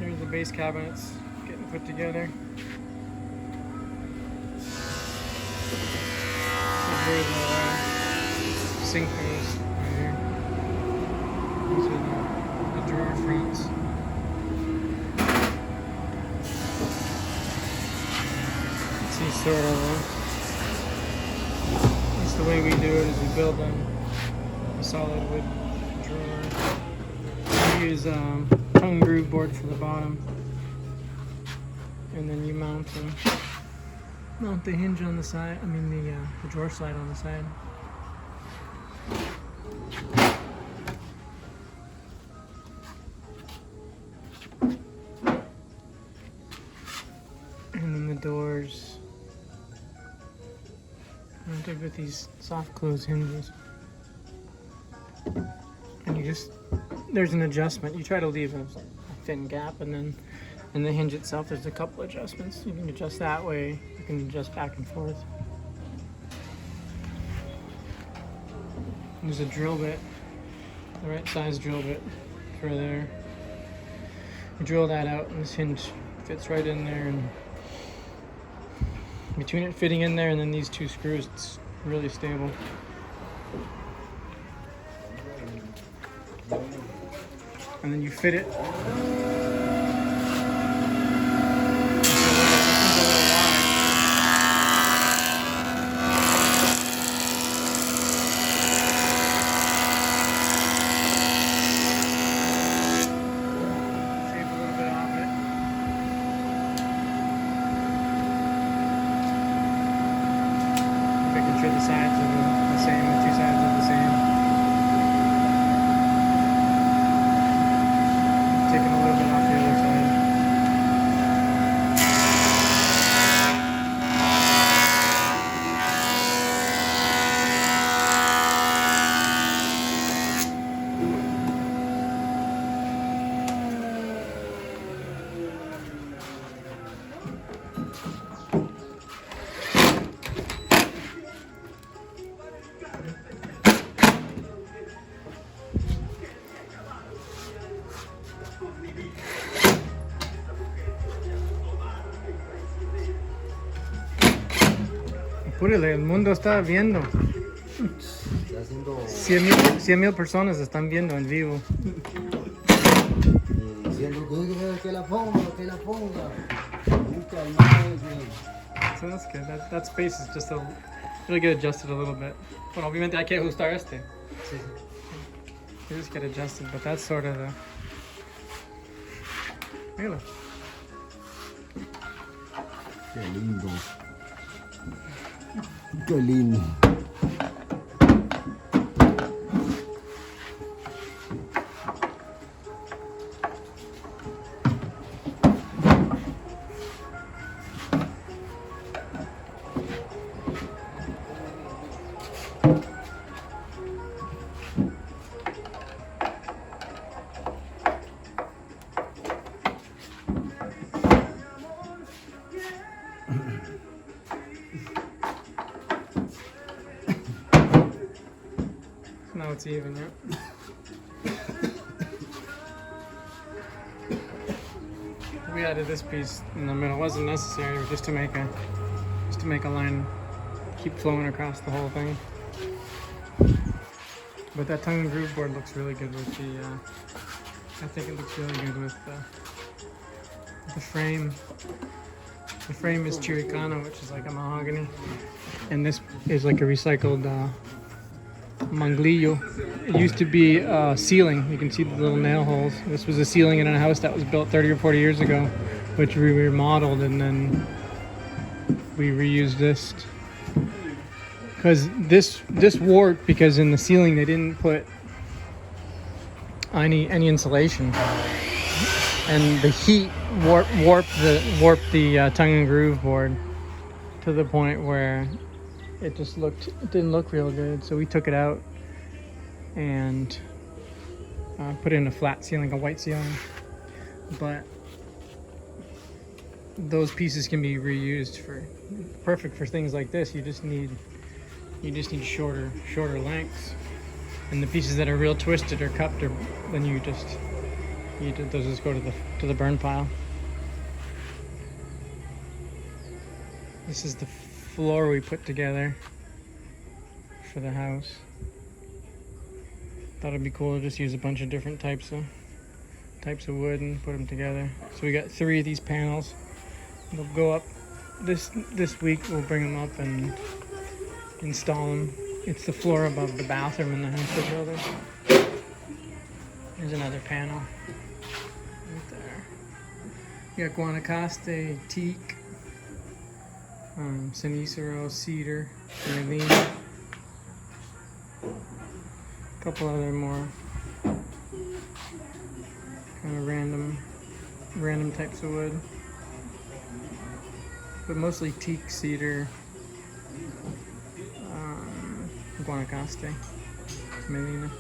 Here's the base cabinets getting put together. This is where the sink goes right here. These are the drawer fronts. See, sort of. That's the way we do it. Is we build them a solid wood drawer. We use tongue groove board for the bottom, and then you mount the hinge on the side. I mean the drawer slide on the side. And then the doors mounted with these soft close hinges. And you just, there's an adjustment. You try to leave a thin gap, and then in the hinge itself there's a couple adjustments. You can adjust that way, you can adjust back and forth. There's a drill bit, the right size drill bit for there. You drill that out and this hinge fits right in there, and between it fitting in there and then these two screws, it's really stable. And then you fit it. The sides are the same, the two sides are the same. Taking a little bit off the other side. Apúrele, el mundo está viendo. 100,000 personas están viendo en vivo. Diciendo que la ponga. So that's good. That space is just really get adjusted a little bit. Bueno, obviamente hay que ajustar este. You just get adjusted, but that's sort of the. Míralo. Qué lindo. Qué lindo. Now it's even, yeah. We added this piece in the middle. It wasn't necessary, just to make a line keep flowing across the whole thing. But that tongue and groove board looks really good with the. I think it looks really good with the frame. The frame is Chiricano, which is like a mahogany, and this is like a recycled manglillo. It used to be a ceiling. You can see the little nail holes. This was a ceiling in a house that was built 30 or 40 years ago, which we remodeled, and then we reused this. Because this warped because in the ceiling they didn't put any insulation, and the heat warped the tongue and groove board to the point where it didn't look real good. So we took it out and put in a flat ceiling, a white ceiling. But those pieces can be reused perfect for things like this. You just need shorter lengths, and the pieces that are real twisted or cupped, then you Those just go to the burn pile. This is the floor we put together for the house. Thought it'd be cool to just use a bunch of different types of wood and put them together. So we got 3 of these panels. They'll go up this week. We'll bring them up and install them. It's the floor above the bathroom in the house we're building. There's another panel right there. You got Guanacaste, teak, Sinicero, cedar, Merlina. A couple other more kind of random types of wood, but mostly teak, cedar, Guanacaste, Merlina.